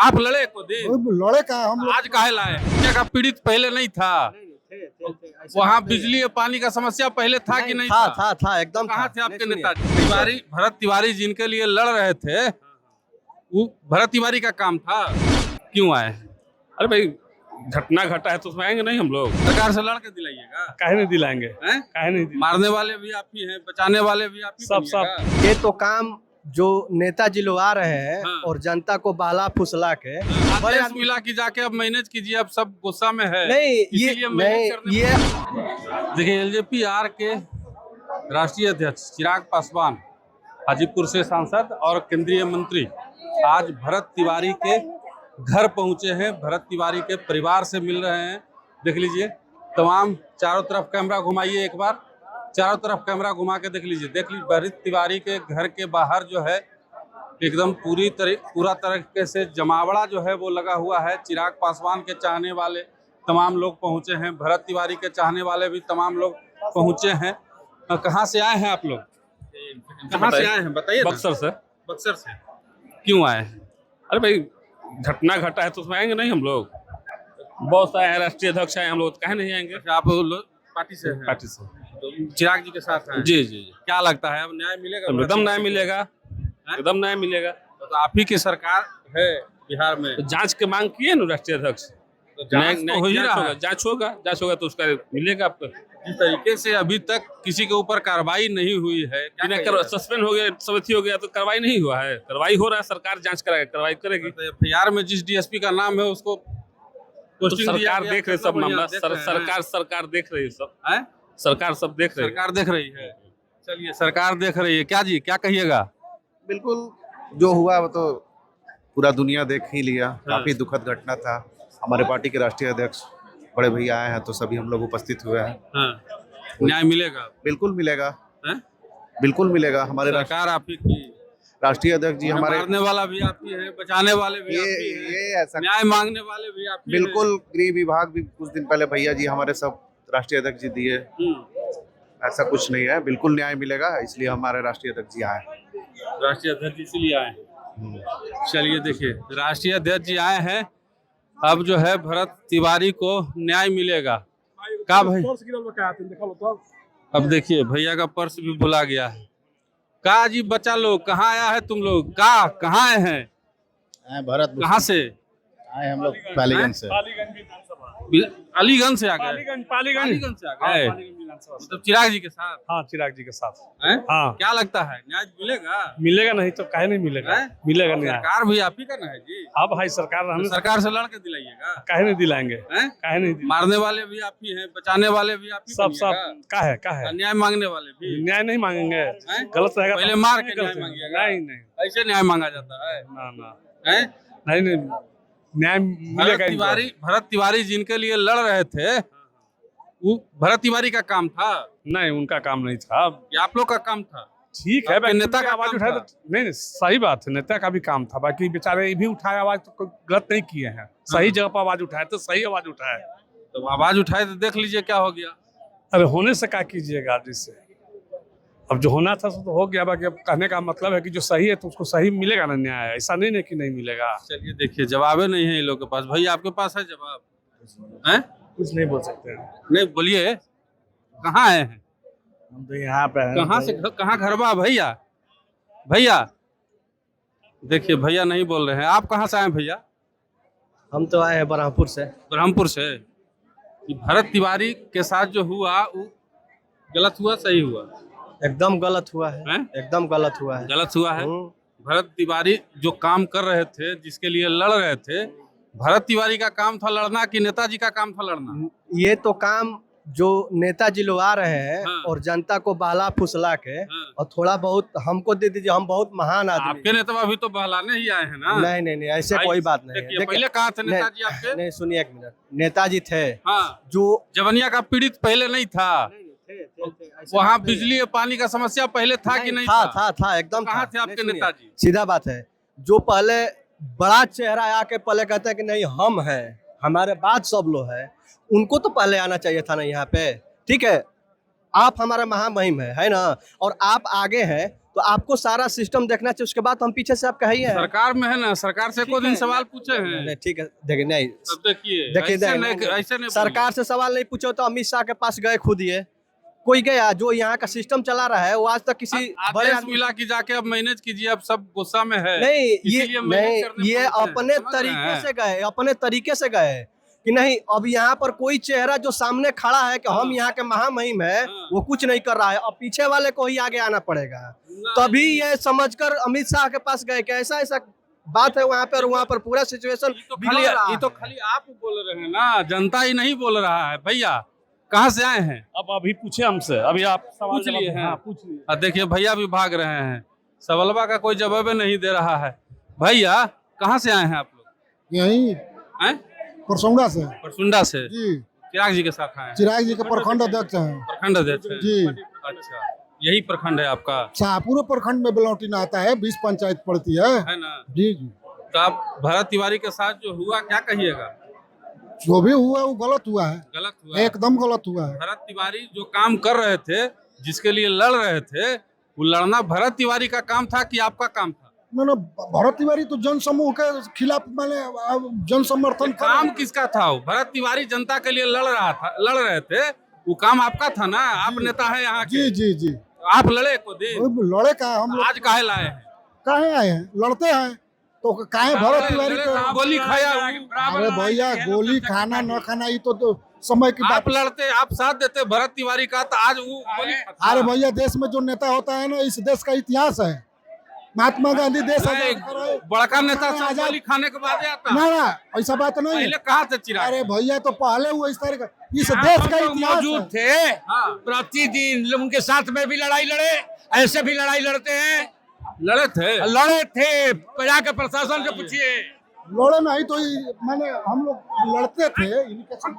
आप लड़े को दिन लड़े कहाँ हम लोग। आज काहे लाए? क्या का पीड़ित पहले नहीं था? वहाँ बिजली और पानी का समस्या पहले था कि नहीं था? था एकदम कहाँ था। थे आपके नेताजी? तिवारी, भरत तिवारी जिनके लिए लड़ रहे थे, वो भरत तिवारी का काम था। क्यों आए? अरे भाई घटना घटा है तो उसमें आएंगे नहीं हम लोग? सरकार से लड़ के दिलाइएगा? काहे नहीं दिलाएंगे? हैं? काहे नहीं दिलाएंगे? मारने वाले भी आप ही हैं, बचाने वाले भी आप ही सब बनिएगा। ये तो काम जो नेताजी लोग आ रहे हैं हाँ। और जनता को बहला फुसला के बड़े आदेश मिला कि जाके अब मैनेज कीजिए, अब सब गुस्सा में है। नहीं ये इसीलिए मैनेज नहीं करने ये देखिए, एलजेपी आर के राष्ट्रीय अध्यक्ष चिराग पासवान, हाजीपुर से सांसद और केंद्रीय मंत्री आज भरत तिवारी के घर पहुंचे हैं, भरत तिवारी के परिवार से मिल रहे हैं। देख लीजिए, तमाम चारों तरफ कैमरा घुमाइए, एक बार चारों तरफ कैमरा घुमा के देख लीजिए। देख लीजिए, भरत तिवारी के घर के बाहर जो है एकदम पूरा तरीके से जमावड़ा जो है वो लगा हुआ है। चिराग पासवान के चाहने वाले तमाम लोग पहुंचे हैं, भरत तिवारी के चाहने वाले भी तमाम लोग पहुंचे हैं। कहाँ से आए हैं आप लोग? कहाँ से आए हैं बताइए ना। बक्सर से। बक्सर से क्यों आए हैं? अरे भाई घटना घटा है तो उसमें आएंगे नहीं हम लोग? बॉस आए हैं, राष्ट्रीय अध्यक्ष आए, हम लोग काहे नहीं आएंगे? अच्छा, आप लोग पार्टी से हैं? पार्टी से। तो चिराग जी के साथ हैं? जी जी जी। क्या लगता है अब न्याय मिलेगा? एकदम न्याय मिलेगा, एकदम न्याय मिलेगा। तो आप ही की सरकार है बिहार में, तो जांच के मांग किए ना राष्ट्रीय अध्यक्ष, तो जांच तो हो ही रहा है। जांच होगा तो उसका मिलेगा आपको। जिस तरीके से अभी तक किसी के ऊपर कार्रवाई नहीं हुई है, सस्पेंड हो गया, समिति हो गया तो कार्रवाई नहीं हुआ है। कार्रवाई हो रहा है, सरकार जांच कराएगी, कार्रवाई करेगी। एफआईआर में जिस डीएसपी का नाम है उसको तो सरकार देख रही सब मामला, सरकार देख रही है सब, सरकार सब देख रही है। सरकार देख रही है। चलिए, सरकार देख रही है। क्या जी, क्या कहिएगा? बिल्कुल, जो हुआ वो तो पूरा दुनिया देख ही लिया। काफी दुखद घटना था। हमारे पार्टी के राष्ट्रीय अध्यक्ष बड़े भैया आए हैं तो सभी हम लोग उपस्थित हुए हैं। न्याय मिलेगा? बिल्कुल मिलेगा, हैं? बिल्कुल मिलेगा। हमारे सरकार आप ही की, राष्ट्रीय अध्यक्ष जी हमारे, मारने वाला भी आप ही है, बचाने वाले भी आप ही हैं, ये ऐसा न्याय मांगने वाले भी आप ही हैं। बिल्कुल, गृह विभाग भी कुछ दिन पहले भैया जी हमारे सब राष्ट्रीय अध्यक्ष जी दिए। ऐसा कुछ नहीं है, बिल्कुल न्याय मिलेगा, इसलिए हमारे राष्ट्रीय अध्यक्ष जी आए। राष्ट्रीय अध्यक्ष इसलिए आए हैं। चलिए देखिए, राष्ट्रीय अध्यक्ष जी आए हैं, अब जो है भरत तिवारी को न्याय मिलेगा। का भाई, अब देखिए भैया का पर्स भी भुला गया है। का जी, बच्चा लोग कहाँ आया है तुम लोग? का कहाँ आए हैं? भरत कहाँ से आए हम लोग? पालीगंज से। अलीगंज से आ गए? पालीगंज से आ गए, मतलब चिराग जी के साथ? हाँ, चिराग जी के साथ। हैं? हाँ, क्या लगता है, न्याय मिलेगा? मिलेगा नहीं तो काहे नहीं मिलेगा? हैं? मिलेगा नहीं। सरकार भी आप ही का ना है जी। अब भाई सरकार, हम सरकार से लड़ के दिलाइएगा? काहे नहीं दिलाएंगे? हैं? काहे नहीं दिलाएंगे? मारने वाले भी आप ही हैं, बचाने वाले भी आप ही सब बनिएगा? काहे न्याय मांगने वाले भी? न्याय नहीं मांगेंगे, हैं? गलत रहेगा। पहले तो मार के गलत न्याय है। मांगिएगा? नहीं, ऐसे न्याय मांगा जाता है? ना, हैं? नहीं, न्याय मिलेगा इनको। भरत तिवारी जिनके लिए लड़ रहे थे, वो भरत तिवारी का काम था? नहीं, उनका काम नहीं था। ये आप लोग का काम था? ठीक है, आपके नेता का आवाज काम उठाया था? तो नहीं, सही बात है, नेता का भी काम था। बाकी बेचारे ये भी उठाए आवाज, तो कोई गलत नहीं किए हैं। सही जगह पर आवाज उठाए तो सही आवाज उठाए। तो आवाज उठाए तो देख लीजिए क्या हो गया। अरे होने से क्या कीजिएगा, जिससे अब जो होना था तो हो गया। बाकी अब कहने का मतलब है कि जो सही है तो उसको सही मिलेगा ना न्याय, ऐसा नहीं है कि नहीं मिलेगा। चलिए देखिए, जवाबे नहीं है इन लोग के पास। भैया आपके पास है जवाब? हैं? कुछ नहीं बोल सकते हैं। नहीं बोलिए, कहाँ आए हैं? हम तो यहाँ पे हैं। कहाँ से, कहाँ घर बा भैया? भैया देखिए, भैया नहीं बोल रहे हैं। आप कहाँ से आए भैया? हम तो आए हैं ब्रह्मपुर से। ब्रह्मपुर से। ये भरत तिवारी के साथ जो हुआ वो गलत हुआ, सही हुआ? एकदम गलत हुआ है, हैं? एकदम गलत हुआ है। गलत हुआ है। भरत तिवारी जो काम कर रहे थे, जिसके लिए लड़ रहे थे, भरत तिवारी का काम था लड़ना कि नेताजी का काम था लड़ना? ये तो काम जो नेताजी लोग आ रहे हैं हाँ। और जनता को बहला फुसला के हाँ। और थोड़ा बहुत हमको दे दीजिए, हम बहुत महान आदमी। आपके नेता अभी तो बहलाने ही आए हैं ना? नहीं, ऐसे भाई, कोई बात नहीं है। देखिए, पहले कहाँ थे नेताजी आपके? नहीं, सुनिए एक मिनट। नेताजी थे हाँ, जो जवनिया का पीड़ित पहले नहीं था? वहाँ बिजली और पानी का समस्या पहले था कि नहीं था? था एकदम। कहाँ थे आपके नेताजी? सीधा बात है, जो पहले बड़ा चेहरा आके पहले कहते हैं कि नहीं हम हैं, हमारे बाद सब लोग है, उनको तो पहले आना चाहिए था ना यहाँ पे। ठीक है, आप हमारा महामहिम है ना, और आप आगे हैं तो आपको सारा सिस्टम देखना चाहिए, उसके बाद हम पीछे से आप कहिए। सरकार में है ना, सरकार से को दिन सवाल पूछे हैं। नहीं, ठीक है, देखिए नहीं अब देखिए देखिए ऐसे नहीं सरकार से सवाल नहीं पूछो तो अमित शाह के पास गए खुद ये, कोई गया जो यहाँ का सिस्टम चला रहा है वो आज तक किसी बड़े आदेश मिला कि जाके अब मैनेज कीजिए, अब सब गुस्सा में है। नहीं इसीलिए मैनेज करने ये पड़ते हैं, अपने समझ रहे तरीके हैं? से गए, अपने तरीके से गए कि नहीं अब यहाँ पर कोई चेहरा जो सामने खड़ा है कि हम यहाँ के महामहिम है वो कुछ नहीं कर रहा है, अब पीछे वाले को ही आगे आना पड़ेगा। तभी ये समझकर अमित शाह के पास गए कि ऐसा ऐसा बात है वहाँ पे, और वहाँ पर पूरा सिचुएशन ये तो खाली आप बोल रहे हैं ना, जनता ही नहीं बोल रहा है। भैया कहाँ से आए हैं? अब अभी पूछे हमसे, अभी आप सवाल पूछ लिए हैं? हाँ, पूछ लिए। और देखिए भैया भी भाग रहे हैं, सवालवा का कोई जवाब नहीं दे रहा है। भैया कहाँ से आए हैं आप लोग? यही हैं? परसौड़ा से परसुंडा से। जी, चिराग जी के साथ आए हैं? चिराग जी के प्रखंड अध्यक्ष हैं प्रखंड अध्यक्ष हैं? जी। अच्छा, यही प्रखंड है आपका? शाहपुर प्रखंड में बेलौटीन आता है, 20 पंचायत पड़ती है। है ना? जी जी, तो आप भरत तिवारी के साथ जो हुआ क्या कहिएगा? जो भी हुआ वो गलत हुआ है, गलत हुआ है। एकदम गलत हुआ है। भरत तिवारी जो काम कर रहे थे, जिसके लिए लड़ रहे थे, वो लड़ना भरत तिवारी का काम था कि आपका काम था? ना भरत तिवारी तो जन समूह के खिलाफ मैंने जन समर्थन काम किसका था? वो भरत तिवारी जनता के लिए लड़ रहे थे, वो काम आपका था ना? आप नेता है यहाँ के। जी जी जी, आप लड़े को दिन, लड़े का हम लोग आज काहे लाए हैं? काहे आए हैं, लड़ते हैं तो काहे भरत तिवारी लड़े को? तो गोली खाया। अरे भैया गोली खाना न खाना ये तो समय की बात। आप लड़ते, आप साथ देते भरत तिवारी का, तो आज वो गोली खाता। अरे भैया देश में जो नेता होता है ना, इस देश का इतिहास है। महात्मा गांधी देश आजाद कराए, बड़का नेता सब गोली खाने के बाद आता। ना ऐसा बात नहीं है। पहले कहाँ थे चिराग? अरे भैया तो पहले हुआ इस तरह का, इस देश का इतिहास मौजूद है। थे हाँ। प्रतिदिन, उनके साथ में भी लड़ाई लड़े, ऐसे भी लड़ाई लड़ते हैं, लड़े थे? लड़े थे। जाके प्रशासन से पूछिए। लड़े नहीं तो मैंने हम लोग लड़ते थे इनके